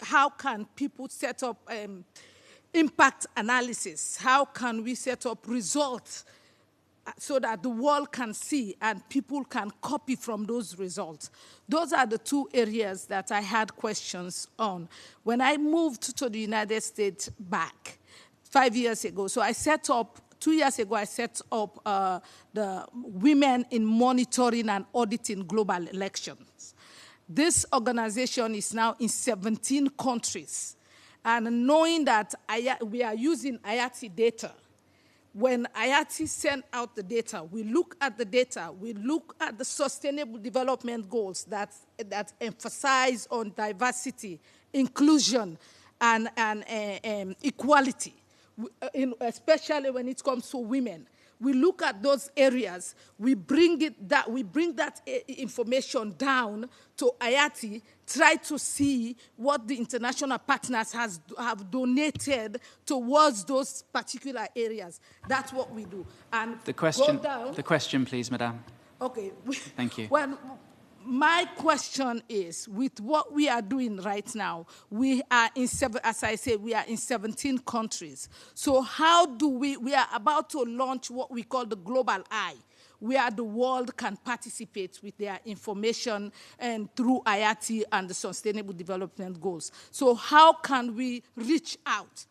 How can people set up impact analysis? How can we set up results so that the world can see and people can copy from those results? Those are the two areas that I had questions on. When I moved to the United States back 5 years ago, so I set up, 2 years ago, I set up the Women in Monitoring and Auditing Global Elections. This organization is now in 17 countries. And knowing that we are using IATI data, when IATI sent out the data, we look at the data, we look at the sustainable development goals that emphasize on diversity, inclusion, and equality, especially when it comes to women. We look at those areas, we bring that information down to IATI, try to see what the international partners have donated towards those particular areas. That's what we do. And the question, please, Madame. Okay. Thank you. Well, my question is, with what we are doing right now, we are in as I said, we are in 17 countries. So how do we are about to launch what we call the Global Eye, where the world can participate with their information and through IATI and the Sustainable Development Goals. So how can we reach out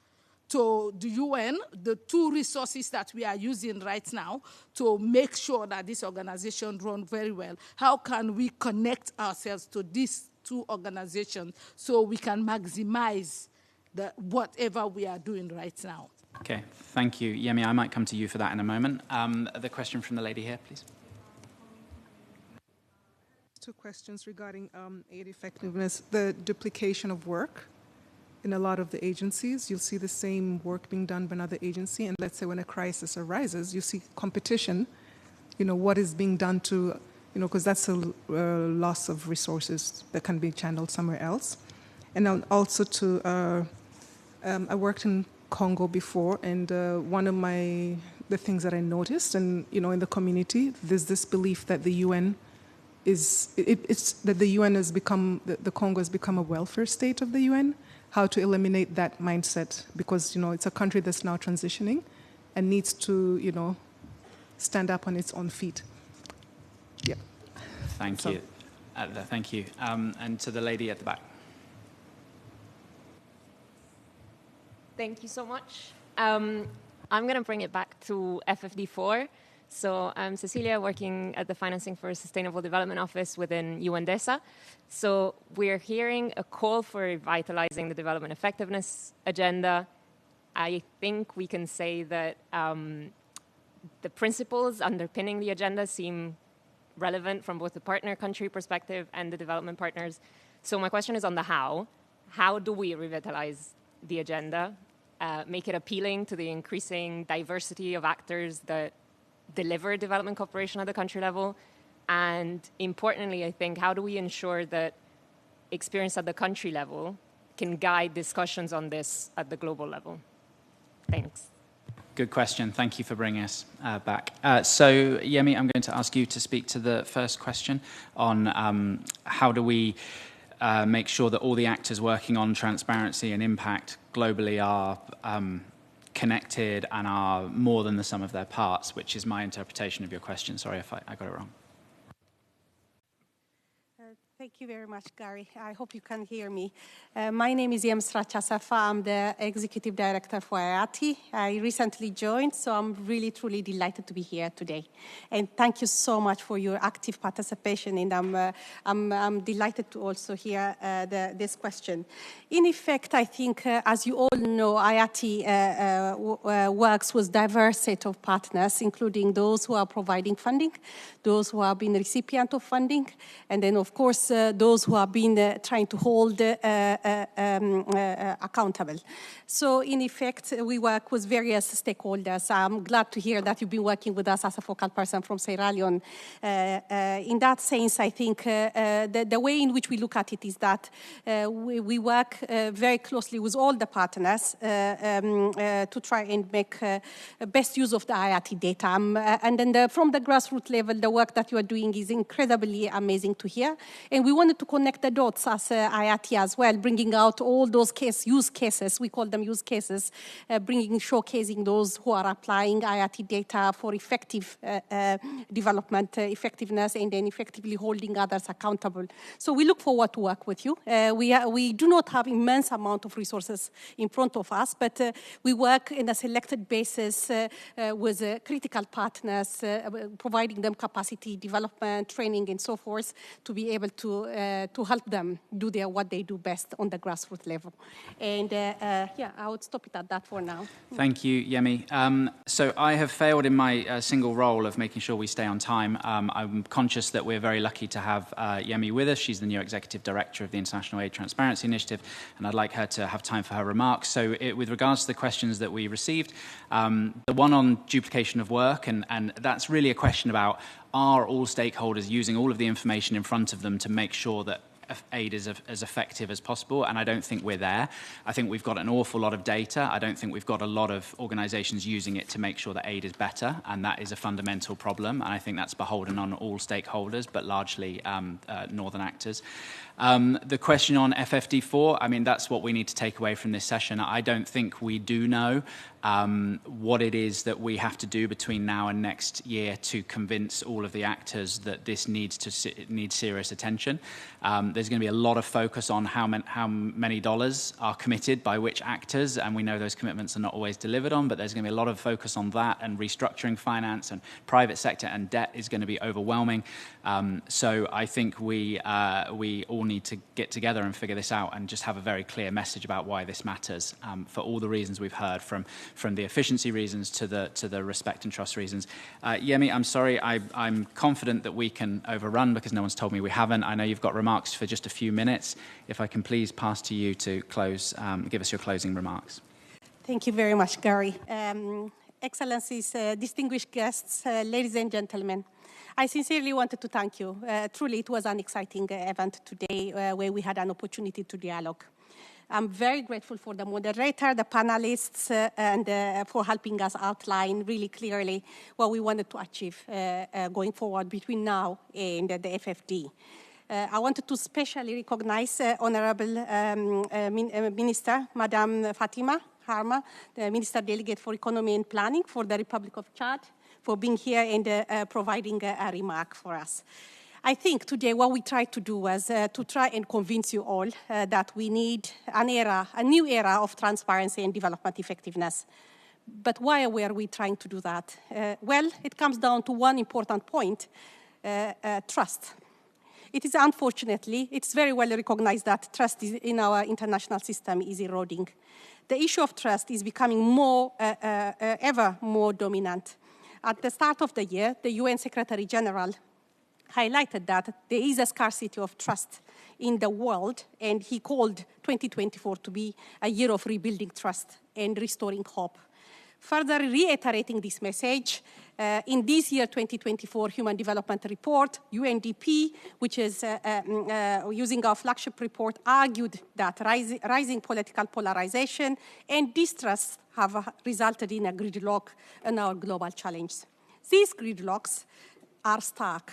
to the UN, the two resources that we are using right now to make sure that this organization runs very well? How can we connect ourselves to these two organizations so we can maximize whatever we are doing right now? Okay, thank you. Yemi, I might come to you for that in a moment. The question from the lady here, please. Two questions regarding aid effectiveness. The duplication of work. In a lot of the agencies, you'll see the same work being done by another agency, and let's say when a crisis arises, you see competition, what is being done to, because that's a loss of resources that can be channeled somewhere else. And also I worked in Congo before, and one of the things that I noticed, and in the community, there's this belief that the UN has become, the Congo has become a welfare state of the UN. How to eliminate that mindset, because it's a country that's now transitioning and needs to stand up on its own feet. Yeah. Thank you. Thank you. And to the lady at the back. Thank you so much. I'm going to bring it back to FfD4. So I'm Cecilia, working at the Financing for Sustainable Development Office within UNDESA. So we're hearing a call for revitalizing the development effectiveness agenda. I think we can say that the principles underpinning the agenda seem relevant from both the partner country perspective and the development partners. So my question is on the how. How do we revitalize the agenda, make it appealing to the increasing diversity of actors that deliver development cooperation at the country level? And importantly, I think, how do we ensure that experience at the country level can guide discussions on this at the global level? Thanks. Good question. Thank you for bringing us back. So, Yemi, I'm going to ask you to speak to the first question on how do we make sure that all the actors working on transparency and impact globally are connected and are more than the sum of their parts, which is my interpretation of your question. Sorry if I got it wrong. Thank you very much, Gary. I hope you can hear me. My name is Yem Srachasafa. I'm the Executive Director for IATI. I recently joined, so I'm really, truly delighted to be here today. And thank you so much for your active participation, and I'm delighted to also hear this question. In effect, I think, as you all know, IATI works with a diverse set of partners, including those who are providing funding, those who have been recipient of funding, and then, of course, those who have been trying to hold accountable. So, in effect, we work with various stakeholders. I'm glad to hear that you've been working with us as a focal person from Sierra Leone. In that sense, I think the way in which we look at it is that we work very closely with all the partners to try and make best use of the IATI data. And then from the grassroots level, the work that you are doing is incredibly amazing to hear. And we wanted to connect the dots as IATI as well, bringing out all those use cases, we call them use cases, showcasing those who are applying IATI data for effective development, effectiveness, and then effectively holding others accountable. So we look forward to work with you. We do not have immense amount of resources in front of us, but we work in a selected basis with critical partners, providing them capacity development, training, and so forth, to be able to help them do what they do best on the grassroots level. And yeah, I would stop it at that for now. Thank you, Yemi. So I have failed in my single role of making sure we stay on time. I'm conscious that we're very lucky to have Yemi with us. She's the new Executive Director of the International Aid Transparency Initiative, and I'd like her to have time for her remarks. So with regards to the questions that we received, the one on duplication of work, and that's really a question about, are all stakeholders using all of the information in front of them to make sure that aid is as effective as possible? And I don't think we're there. I think we've got an awful lot of data. I don't think we've got a lot of organizations using it to make sure that aid is better, and that is a fundamental problem. And I think that's beholden on all stakeholders, but largely northern actors. The question on FfD4, I mean, that's what we need to take away from this session. I don't think we do know what it is that we have to do between now and next year to convince all of the actors that this needs serious attention. There's going to be a lot of focus on how many dollars are committed by which actors, and we know those commitments are not always delivered on, but there's going to be a lot of focus on that, and restructuring finance and private sector and debt is going to be overwhelming. So I think we all need to get together and figure this out and just have a very clear message about why this matters, for all the reasons we've heard, from the efficiency reasons to the respect and trust reasons. Yemi, I'm sorry, I'm confident that we can overrun because no one's told me we haven't. I know you've got remarks for just a few minutes. If I can please pass to you to close, give us your closing remarks. Thank you very much, Gary. Excellencies, distinguished guests, ladies and gentlemen, I sincerely wanted to thank you. Truly, it was an exciting event today where we had an opportunity to dialogue. I'm very grateful for the moderator, the panelists, and for helping us outline really clearly what we wanted to achieve going forward between now and the FFD. I wanted to specially recognize Honorable Minister, Madame Fatima Harma, the Minister Delegate for Economy and Planning for the Republic of Chad, for being here and providing a remark for us. I think today what we tried to do was to try and convince you all that we need a new era of transparency and development effectiveness. But why were we trying to do that? Well, it comes down to one important point, trust. It is unfortunately, it's very well recognized that trust in our international system is eroding. The issue of trust is becoming ever more dominant. At the start of the year, the UN Secretary General highlighted that there is a scarcity of trust in the world, and he called 2024 to be a year of rebuilding trust and restoring hope. Further reiterating this message, in this year 2024 Human Development Report, UNDP, which is using our flagship report, argued that rising political polarization and distrust have resulted in a gridlock in our global challenge. These gridlocks are stuck.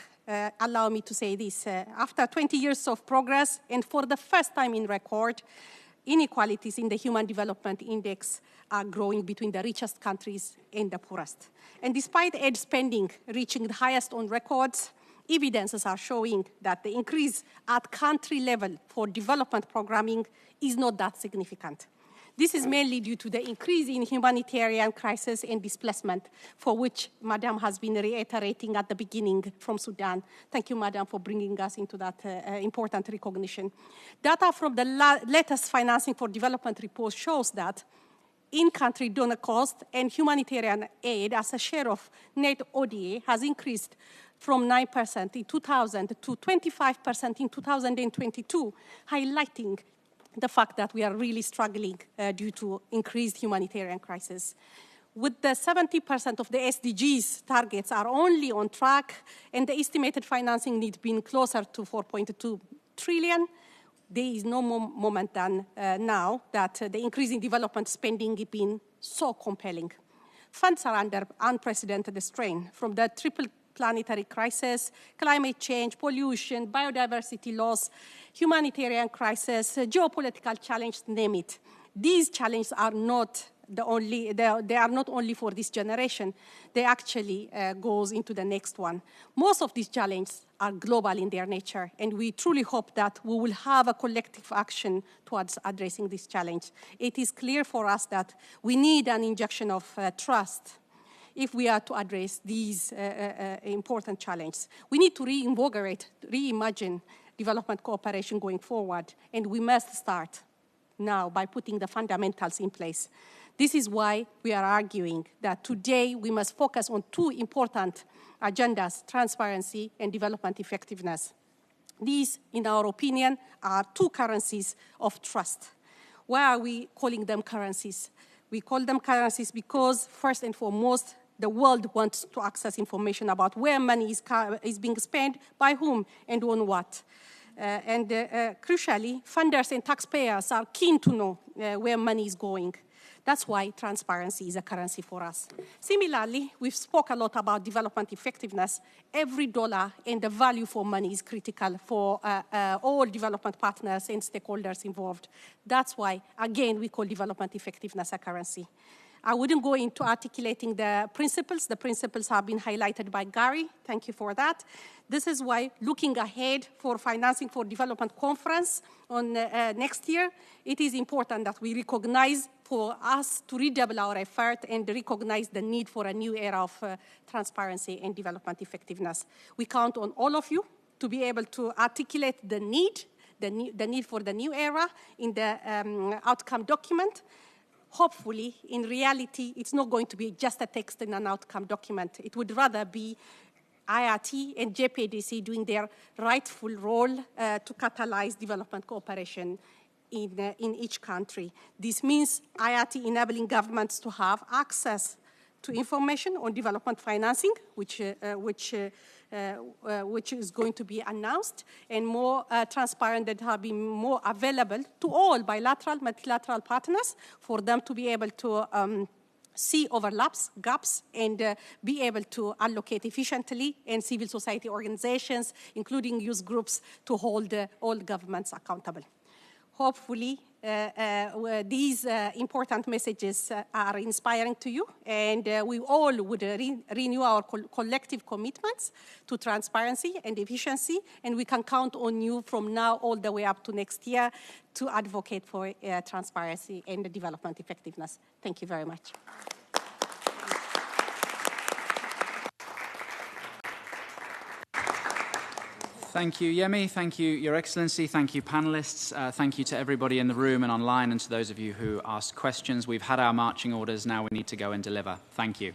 Allow me to say this. After 20 years of progress, and for the first time in record, inequalities in the Human Development Index are growing between the richest countries and the poorest. And despite aid spending reaching the highest on records, evidences are showing that the increase at country level for development programming is not that significant. This is mainly due to the increase in humanitarian crisis and displacement, for which Madam has been reiterating at the beginning from Sudan. Thank you, Madam, for bringing us into that important recognition. Data from the latest Financing for Development report shows that in-country donor cost and humanitarian aid as a share of net ODA has increased from 9% in 2000 to 25% in 2022, highlighting the fact that we are really struggling due to increased humanitarian crisis. With the 70% of the SDGs targets are only on track and the estimated financing need being closer to 4.2 trillion, there is no more moment than now that the increase in development spending has been so compelling. Funds are under unprecedented strain from the triple planetary crisis, climate change, pollution, biodiversity loss, humanitarian crisis, geopolitical challenge, name it. These challenges are not they are not only for this generation, they actually goes into the next one. Most of these challenges are global in their nature, and we truly hope that we will have a collective action towards addressing this challenge. It is clear for us that we need an injection of trust if we are to address these important challenges. We need to reinvigorate, reimagine development cooperation going forward, and we must start now by putting the fundamentals in place. This is why we are arguing that today we must focus on two important agendas, transparency and development effectiveness. These, in our opinion, are two currencies of trust. Why are we calling them currencies? We call them currencies because, first and foremost, the world wants to access information about where money is being spent, by whom, and on what. Crucially, funders and taxpayers are keen to know where money is going. That's why transparency is a currency for us. Similarly, we've spoke a lot about development effectiveness. Every dollar and the value for money is critical for all development partners and stakeholders involved. That's why, again, we call development effectiveness a currency. I wouldn't go into articulating the principles. The principles have been highlighted by Gary. Thank you for that. This is why, looking ahead for Financing for Development Conference on next year, it is important that we recognize for us to redouble our effort and recognize the need for a new era of transparency and development effectiveness. We count on all of you to be able to articulate the need for the new era in the outcome document. Hopefully, in reality, it's not going to be just a text in an outcome document. It would rather be IATI and GPEDC doing their rightful role to catalyze development cooperation in each country. This means IATI enabling governments to have access to information on development financing, which is going to be announced, and more transparent, that have been more available to all bilateral, multilateral partners for them to be able to see overlaps, gaps, and be able to allocate efficiently, and civil society organizations, including youth groups, to hold all governments accountable. Hopefully, these important messages are inspiring to you, and we all would renew our collective commitments to transparency and efficiency, and we can count on you from now all the way up to next year to advocate for transparency and development effectiveness. Thank you very much. Thank you, Yemi. Thank you, Your Excellency. Thank you, panelists. Thank you to everybody in the room and online, and to those of you who asked questions. We've had our marching orders. Now we need to go and deliver. Thank you.